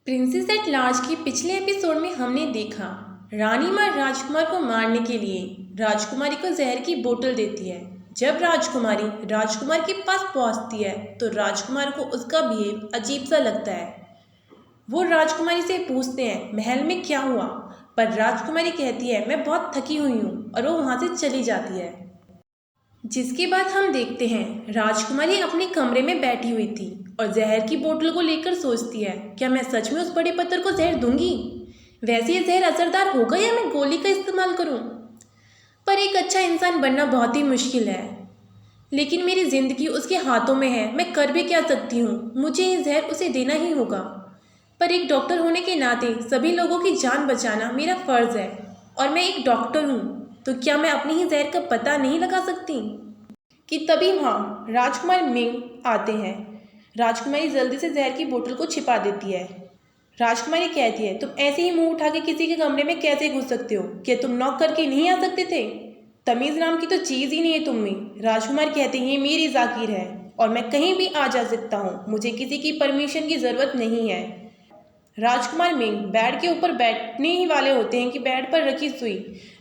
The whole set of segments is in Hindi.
प्रिंसेस एट लार्ज की पिछले एपिसोड में हमने देखा रानी माँ राजकुमार को मारने के लिए राजकुमारी को जहर की बोतल देती है। जब राजकुमारी राजकुमार के पास पहुंचती है तो राजकुमार को उसका बिहेव अजीब सा लगता है। वो राजकुमारी से पूछते हैं महल में क्या हुआ, पर राजकुमारी कहती है मैं बहुत थकी हुई हूँ और वो वहाँ से चली जाती है। जिसके बाद हम देखते हैं राजकुमारी अपने कमरे में बैठी हुई थी और जहर की बोतल को लेकर सोचती है क्या मैं सच में उस बड़े पत्थर को जहर दूंगी। वैसे ये जहर असरदार होगा या मैं गोली का इस्तेमाल करूं। पर एक अच्छा इंसान बनना बहुत ही मुश्किल है, लेकिन मेरी जिंदगी उसके हाथों में है। मैं कर भी क्या सकती हूँ, मुझे ये जहर उसे देना ही होगा। पर एक डॉक्टर होने के नाते सभी लोगों की जान बचाना मेरा फ़र्ज़ है और मैं एक डॉक्टर हूँ, तो क्या मैं अपनी ही जहर का पता नहीं लगा सकती। कि तभी वहाँ राजकुमार मिंग आते हैं। राजकुमारी जल्दी से जहर की बोतल को छिपा देती है। राजकुमारी कहती है तुम ऐसे ही मुंह उठा के किसी के कमरे में कैसे घुस सकते हो, क्या तुम नॉक करके नहीं आ सकते थे। तमीज़ नाम की तो चीज़ ही नहीं है तुम में। राजकुमार कहते हैं ये मेरी जाकिर है और मैं कहीं भी आ जा सकता हूँ, मुझे किसी की परमिशन की ज़रूरत नहीं है। राजकुमार मिंग बेड के ऊपर बैठने ही वाले होते हैं कि बेड पर रखी सुई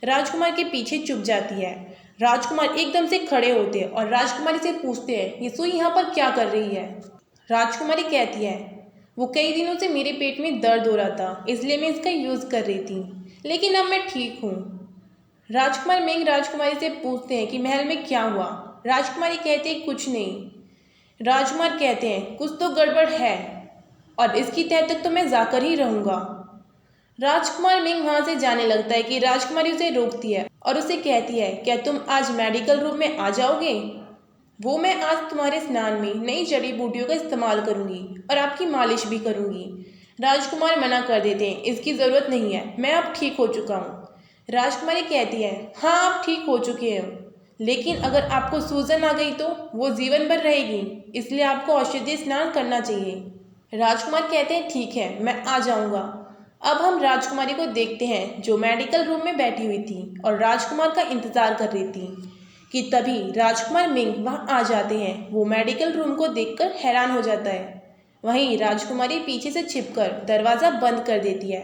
राजकुमार के पीछे चुभ जाती है। राजकुमार एकदम से खड़े होते हैं और राजकुमारी से पूछते हैं ये सुई यहाँ पर क्या कर रही है। राजकुमारी कहती है वो कई दिनों से मेरे पेट में दर्द हो रहा था, इसलिए मैं इसका यूज़ कर रही थी, लेकिन अब मैं ठीक हूँ। राजकुमार मिंग राजकुमारी से पूछते हैं कि महल में क्या हुआ। राजकुमारी कहते हैं कुछ नहीं। राजकुमार कहते हैं कुछ तो गड़बड़ है और इसकी तह तक तो मैं जाकर ही रहूँगा। राजकुमार मिंग वहाँ से जाने लगता है कि राजकुमारी उसे रोकती है और उसे कहती है क्या तुम आज मेडिकल रूम में आ जाओगे। वो मैं आज तुम्हारे स्नान में नई जड़ी बूटियों का इस्तेमाल करूँगी और आपकी मालिश भी करूँगी। राजकुमार मना कर देते हैं इसकी ज़रूरत नहीं है, मैं अब ठीक हो चुका हूँ। राजकुमारी कहती है हाँ आप ठीक हो चुके हो, लेकिन अगर आपको सूजन आ गई तो वो जीवन भर रहेगी, इसलिए आपको औषधि स्नान करना चाहिए। राजकुमार कहते हैं ठीक है मैं आ जाऊँगा। अब हम राजकुमारी को देखते हैं जो मेडिकल रूम में बैठी हुई थी और राजकुमार का इंतज़ार कर रही थी। कि तभी राजकुमार मिंग वहाँ आ जाते हैं। वो मेडिकल रूम को देखकर हैरान हो जाता है। वहीं राजकुमारी पीछे से छिपकर दरवाज़ा बंद कर देती है।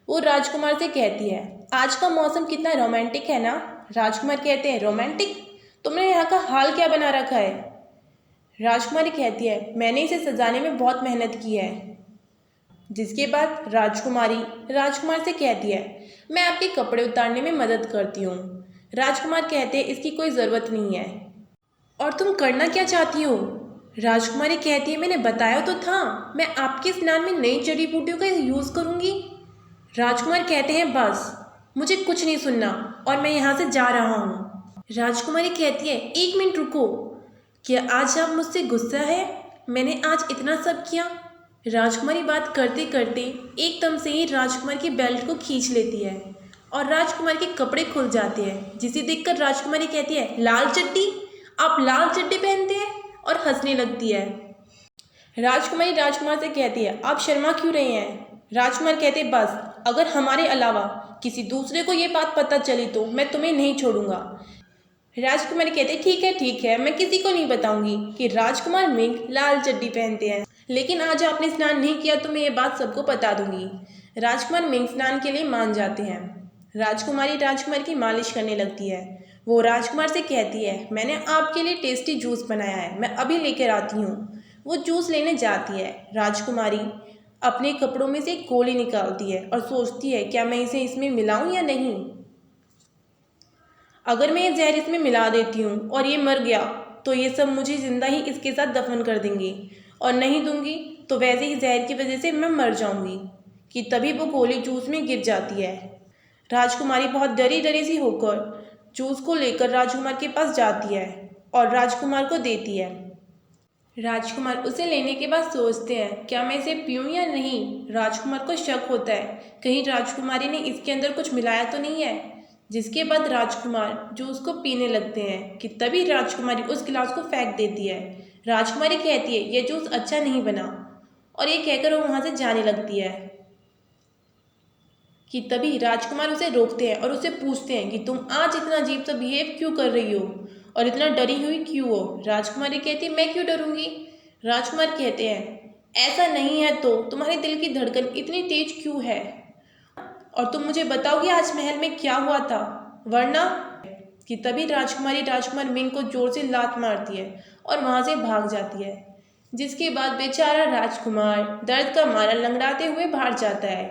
वो राजकुमार से कहती है आज का मौसम कितना रोमांटिक है ना। राजकुमार कहते हैं रोमांटिक, तुमने यहाँ का हाल क्या बना रखा है। राजकुमारी कहती है मैंने इसे सजाने में बहुत मेहनत की है। जिसके बाद राजकुमारी राजकुमार से कहती है मैं आपके कपड़े उतारने में मदद करती हूँ। राजकुमार कहते हैं इसकी कोई ज़रूरत नहीं है। और तुम करना क्या चाहती हो। राजकुमारी कहती है मैंने बताया तो था, मैं आपके स्नान में नई जड़ी बूटियों का यूज़ करूँगी। राजकुमार कहते हैं बस मुझे कुछ नहीं सुनना और मैं यहाँ से जा रहा हूँ। राजकुमारी कहती है एक मिनट रुको, क्या आज आप मुझसे गुस्सा है, मैंने आज इतना सब किया। राजकुमारी बात करते करते एकदम से ही राजकुमार की बेल्ट को खींच लेती है और राजकुमार के कपड़े खुल जाते हैं, जिसे देखकर राजकुमारी कहती है लाल चड्डी, आप लाल चड्डी पहनते हैं, और हंसने लगती है। राजकुमारी राजकुमार से कहती है आप शर्मा क्यों रहे हैं। राजकुमार कहते बस अगर हमारे अलावा किसी दूसरे को ये बात पता चली तो मैं तुम्हें नहीं छोड़ूंगा। राजकुमारी कहते ठीक है मैं किसी को नहीं बताऊंगी कि राजकुमार मिंग लाल चड्डी पहनते हैं, लेकिन आज आपने स्नान नहीं किया तो मैं ये बात सबको बता दूंगी। राजकुमार मिंग स्नान के लिए मान जाते हैं। राजकुमारी राजकुमार की मालिश करने लगती है। वो राजकुमार से कहती है मैंने आपके लिए टेस्टी जूस बनाया है, मैं अभी लेकर आती हूँ। वो जूस लेने जाती है। राजकुमारी अपने कपड़ों में से एक गोली निकालती है और सोचती है क्या मैं इसे इसमें मिलाऊं या नहीं। अगर मैं ये जहर इसमें मिला देती हूँ और ये मर गया तो ये सब मुझे ज़िंदा ही इसके साथ दफन कर देंगे, और नहीं दूंगी तो वैसे ही जहर की वजह से मैं मर जाऊंगी। कि तभी वो गोली जूस में गिर जाती है। राजकुमारी बहुत डरी डरी सी होकर जूस को लेकर राजकुमार के पास जाती है और राजकुमार को देती है। राजकुमार उसे लेने के बाद सोचते हैं क्या मैं इसे पीऊँ या नहीं। राजकुमार को शक होता है कहीं राजकुमारी ने इसके अंदर कुछ मिलाया तो नहीं है। जिसके बाद राजकुमार जूस को पीने लगते हैं कि तभी राजकुमारी उस गिलास को फेंक देती है। राजकुमारी कहती है यह जूस अच्छा नहीं बना, और ये कहकर वो वहाँ से जाने लगती है। कि तभी राजकुमार उसे रोकते हैं और उसे पूछते हैं कि तुम आज इतना अजीब सा बिहेव क्यों कर रही हो और इतना डरी हुई क्यों हो। राजकुमारी कहती है मैं क्यों डरूंगी। राजकुमार कहते हैं ऐसा नहीं है तो तुम्हारे दिल की धड़कन इतनी तेज क्यों है? और तुम मुझे बताओगी आज महल में क्या हुआ था, वरना कि तभी राजकुमारी राजकुमार मिंग को जोर से लात मारती है और वहाँ से भाग जाती है। जिसके बाद बेचारा राजकुमार दर्द का मारा लंगड़ाते हुए बाहर जाता है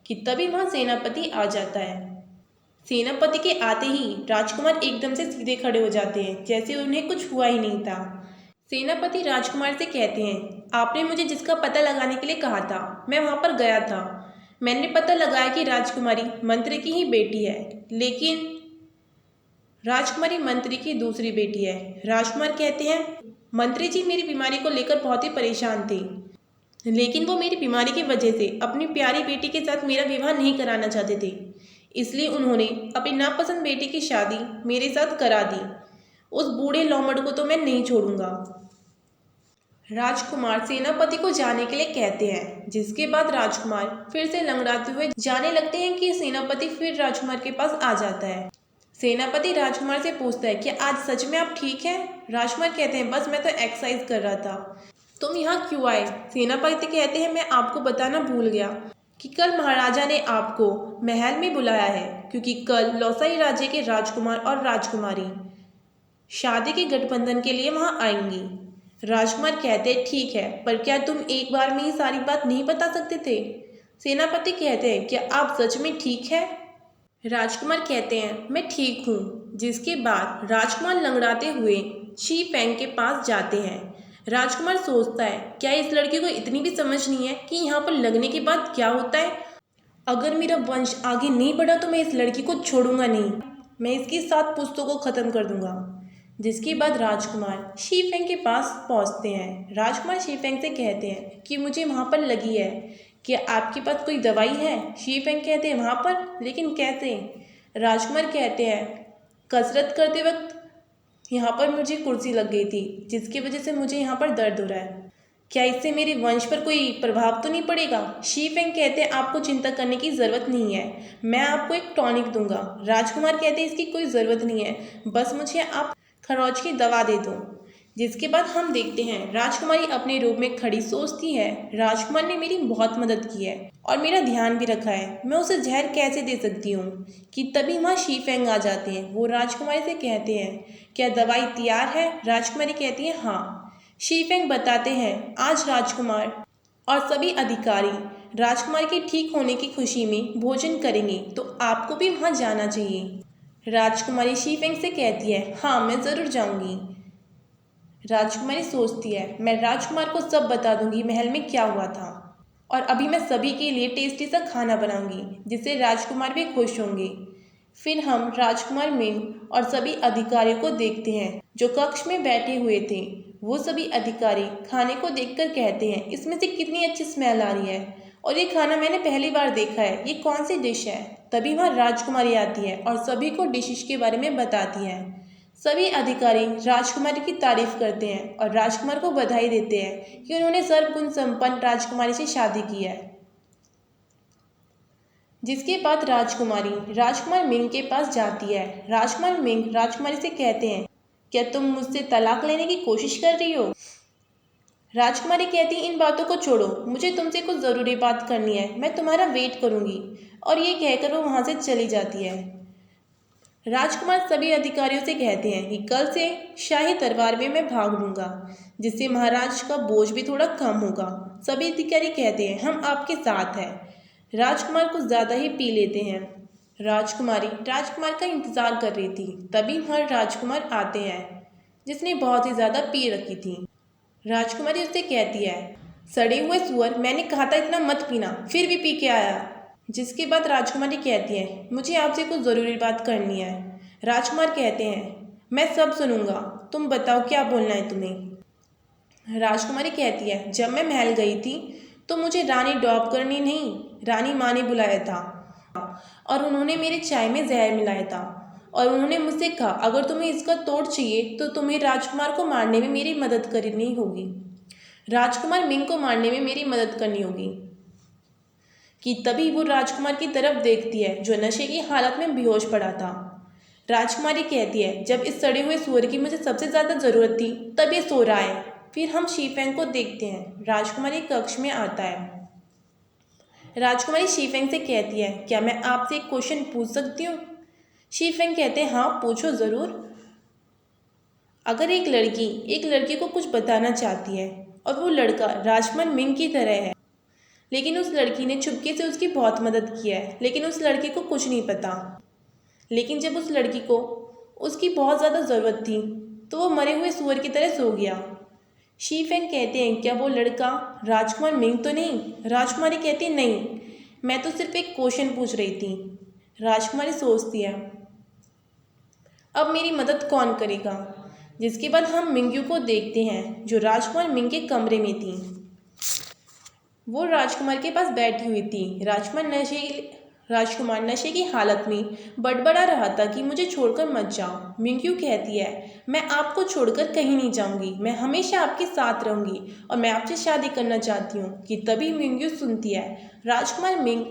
कि तभी वहाँ सेनापति आ जाता है। सेनापति के आते ही राजकुमार एकदम से सीधे खड़े हो जाते हैं, जैसे उन्हें कुछ हुआ ही नहीं था। सेनापति राजकुमार से कहते हैं, आपने मुझे जिसका पता लगाने के लिए कहा था, मैं वहाँ पर गया था। मैंने पता लगाया कि राजकुमारी मंत्री की ही बेटी है, लेकिन राजकुमारी मंत्री की दूसरी बेटी है। राजकुमार कहते हैं, मंत्री जी मेरी बीमारी को लेकर बहुत ही परेशान थे, लेकिन वो मेरी बीमारी की वजह से अपनी प्यारी बेटी के साथ मेरा विवाह नहीं कराना चाहते थे, इसलिए उन्होंने अपनी नापसंद बेटी की शादी मेरे साथ करा दी। उस बूढ़े लौमड़ को तो मैं नहीं छोड़ूंगा। राजकुमार सेनापति को जाने के लिए कहते हैं, जिसके बाद राजकुमार फिर से लंगड़ाते हुए जाने लगते हैं कि सेनापति फिर राजकुमार के पास आ जाता है। सेनापति राजकुमार से पूछता है कि आज सच में आप ठीक हैं? राजकुमार कहते हैं, बस मैं तो एक्सरसाइज कर रहा था। तुम यहाँ क्यों आए? सेनापति कहते हैं, मैं आपको बताना भूल गया कि कल महाराजा ने आपको महल में बुलाया है, क्योंकि कल लौसाई राज्य के राजकुमार और राजकुमारी शादी के गठबंधन के लिए वहाँ आएंगी। राजकुमार कहते हैं, ठीक है, पर क्या तुम एक बार में ही सारी बात नहीं बता सकते थे? सेनापति कहते हैं, क्या आप सच में ठीक है? राजकुमार कहते हैं, मैं ठीक हूँ। जिसके बाद राजकुमार लंगड़ाते हुए शी फेंग के पास जाते हैं। राजकुमार सोचता है, क्या इस लड़के को इतनी भी समझ नहीं है कि यहाँ पर लगने के बाद क्या होता है? अगर मेरा वंश आगे नहीं बढ़ा तो मैं इस लड़की को छोड़ूंगा नहीं, मैं इसकी 7 पुश्तों को ख़त्म कर दूंगा। जिसके बाद राजकुमार शी फेंग के पास पहुंचते हैं। राजकुमार शी फेंग से कहते हैं कि मुझे वहाँ पर लगी है, क्या आपके पास कोई दवाई है? शी फेंग कहते हैं, वहाँ पर, लेकिन कैसे? राजकुमार कहते हैं, कसरत करते वक्त यहाँ पर मुझे कुर्सी लग गई थी, जिसकी वजह से मुझे यहाँ पर दर्द हो रहा है। क्या इससे मेरे वंश पर कोई प्रभाव तो नहीं पड़ेगा? शी फेंग कहते हैं, आपको चिंता करने की ज़रूरत नहीं है, मैं आपको एक टॉनिक दूंगा। राजकुमार कहते हैं, इसकी कोई ज़रूरत नहीं है, बस मुझे आप खरोच की दवा दे दो। जिसके बाद हम देखते हैं राजकुमारी अपने रूप में खड़ी सोचती है, राजकुमार ने मेरी बहुत मदद की है और मेरा ध्यान भी रखा है, मैं उसे जहर कैसे दे सकती हूँ? कि तभी वहाँ शी फेंग आ जाते हैं। वो राजकुमारी से कहते हैं, क्या दवाई तैयार है? राजकुमारी कहती है, हाँ। शी फेंग बताते हैं, आज राजकुमार और सभी अधिकारी राजकुमार के ठीक होने की खुशी में भोजन करेंगे, तो आपको भी वहाँ जाना चाहिए। राजकुमारी शी फेंग से कहती है, हाँ मैं ज़रूर जाऊँगी। राजकुमारी सोचती है, मैं राजकुमार को सब बता दूंगी महल में क्या हुआ था, और अभी मैं सभी के लिए टेस्टी सा खाना बनाऊंगी, जिससे राजकुमार भी खुश होंगे। फिर हम राजकुमार मिंग और सभी अधिकारियों को देखते हैं जो कक्ष में बैठे हुए थे। वो सभी अधिकारी खाने को देखकर कहते हैं, इसमें से कितनी अच्छी स्मेल आ रही है, और ये खाना मैंने पहली बार देखा है, ये कौन सी डिश है? तभी वहाँ राजकुमारी आती है और सभी को डिशेज के बारे में बताती है। सभी अधिकारी राजकुमारी की तारीफ करते हैं और राजकुमार को बधाई देते हैं कि उन्होंने सर्वगुण संपन्न राजकुमारी से शादी की है। जिसके बाद राजकुमारी राजकुमार मिंग के पास जाती है। राजकुमार मिंग राजकुमारी से कहते हैं, क्या तुम मुझसे तलाक लेने की कोशिश कर रही हो? राजकुमारी कहती है, इन बातों को छोड़ो, मुझे तुमसे कुछ ज़रूरी बात करनी है, मैं तुम्हारा वेट करूँगी। और ये कहकर वो वहाँ से चली जाती है। राजकुमार सभी अधिकारियों से कहते हैं कि कल से शाही दरबार में मैं भाग लूँगा, जिससे महाराज का बोझ भी थोड़ा कम होगा। सभी अधिकारी कहते हैं, हम आपके साथ हैं। राजकुमार कुछ ज़्यादा ही पी लेते हैं। राजकुमारी राजकुमार का इंतज़ार कर रही थी, तभी वहाँ राजकुमार आते हैं, जिसने बहुत ही ज़्यादा पी रखी थी। राजकुमारी उससे कहती है, सड़े हुए सुअर, मैंने कहा था इतना मत पीना, फिर भी पी के आया। जिसके बाद राजकुमारी कहती है, मुझे आपसे कुछ ज़रूरी बात करनी है। राजकुमार कहते हैं, मैं सब सुनूंगा, तुम बताओ क्या बोलना है तुम्हें। राजकुमारी कहती है, जब मैं महल गई थी तो मुझे रानी डॉबकर्नी नहीं, रानी माँ ने बुलाया था, और उन्होंने मेरे चाय में जहर मिलाया था, और उन्होंने मुझसे कहा, अगर तुम्हें इसका तोड़ चाहिए तो तुम्हें राजकुमार को मारने में मेरी मदद करनी होगी, राजकुमार मिंग को मारने में मेरी मदद करनी होगी। कि तभी वो राजकुमार की तरफ देखती है जो नशे की हालत में बेहोश पड़ा था। राजकुमारी कहती है, जब इस सड़े हुए सूअर की मुझे सबसे ज़्यादा ज़रूरत थी तब ये सो रहा है। फिर हम शीफेंग को देखते हैं। राजकुमारी कक्ष में आता है। राजकुमारी शीफेंग से कहती है, क्या मैं आपसे एक क्वेश्चन पूछ सकती हूँ? शीफेंग कहते हैं, हाँ पूछो ज़रूर। अगर एक लड़की को कुछ बताना चाहती है और वो लड़का राजकुमार मिंग की तरह है, लेकिन उस लड़की ने चुपके से उसकी बहुत मदद की है, लेकिन उस लड़के को कुछ नहीं पता। लेकिन जब उस लड़की को उसकी बहुत ज़्यादा ज़रूरत थी तो वो मरे हुए सूअर की तरह सो गया। शीफेंग कहते हैं, क्या वो लड़का राजकुमार मिंग तो नहीं? राजकुमारी कहती है, नहीं, मैं तो सिर्फ एक क्वेश्चन पूछ रही थी। राजकुमारी सोचती है, अब मेरी मदद कौन करेगा? जिसके बाद हम मिंग्यू को देखते हैं जो राजकुमार मिंग के कमरे में थी। वो राजकुमार के पास बैठी हुई थी। राजकुमार नशे की हालत में बड़बड़ा रहा था कि मुझे छोड़कर मत जाओ। मिंग्यू कहती है, मैं आपको छोड़कर कहीं नहीं जाऊंगी, मैं हमेशा आपके साथ रहूंगी और मैं आपसे शादी करना चाहती हूँ। कि तभी मिंग्यू सुनती है राजकुमार मिंग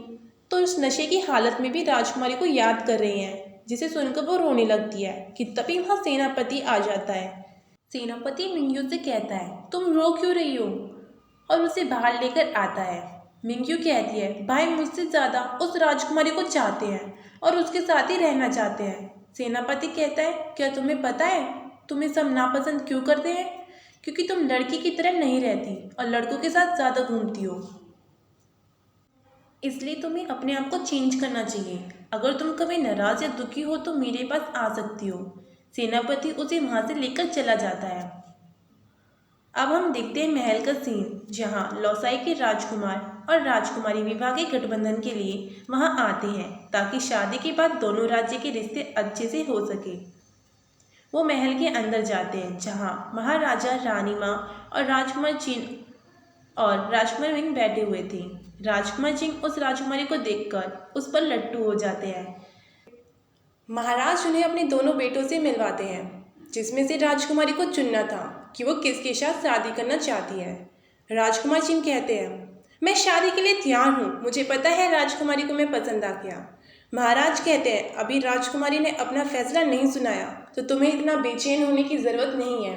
तो उस नशे की हालत में भी राजकुमारी को याद कर रहे हैं, जिसे सुनकर वो रोने लगती है। कि तभी वहाँ सेनापति आ जाता है। सेनापति मिंग्यू से कहता है, तुम रो क्यों रही हो? और उसे बाहर लेकर आता है। मिंग्यू कहती है, भाई मुझसे ज़्यादा उस राजकुमारी को चाहते हैं और उसके साथ ही रहना चाहते हैं। सेनापति कहता है, क्या तुम्हें पता है तुम्हें सब नापसंद क्यों करते हैं? क्योंकि तुम लड़की की तरह नहीं रहती और लड़कों के साथ ज़्यादा घूमती हो, इसलिए तुम्हें अपने आप को चेंज करना चाहिए। अगर तुम कभी नाराज़ या दुखी हो तो मेरे पास आ सकती हो। सेनापति उसे वहाँ से लेकर चला जाता है। अब हम देखते हैं महल का सीन, जहाँ लौसाई के राजकुमार और राजकुमारी विवाह के गठबंधन के लिए वहाँ आते हैं ताकि शादी के बाद दोनों राज्य के रिश्ते अच्छे से हो सके। वो महल के अंदर जाते हैं जहाँ महाराजा, रानी माँ और राजकुमार चिन और राजकुमार मिंग बैठे हुए थे। राजकुमार चिंग उस राजकुमारी को देखकर उस पर लट्टू हो जाते हैं। महाराज उन्हें अपने दोनों बेटों से मिलवाते हैं, जिसमें से राजकुमारी को चुनना था कि वो किसके साथ शादी करना चाहती है। राजकुमार चिंग कहते हैं, मैं शादी के लिए तैयार हूँ, मुझे पता है राजकुमारी को मैं पसंद आ गया। महाराज कहते हैं, अभी राजकुमारी ने अपना फैसला नहीं सुनाया तो तुम्हें इतना बेचैन होने की ज़रूरत नहीं है।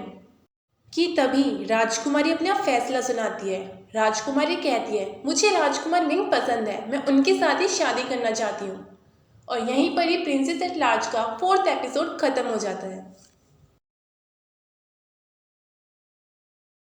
कि तभी राजकुमारी अपना फैसला सुनाती है। राजकुमारी कहती है, मुझे राजकुमार मिंग पसंद है, मैं उनके साथ ही शादी करना चाहती हूँ। और यहीं पर ही प्रिंसेस एट लार्ज का 4th एपिसोड ख़त्म हो जाता है।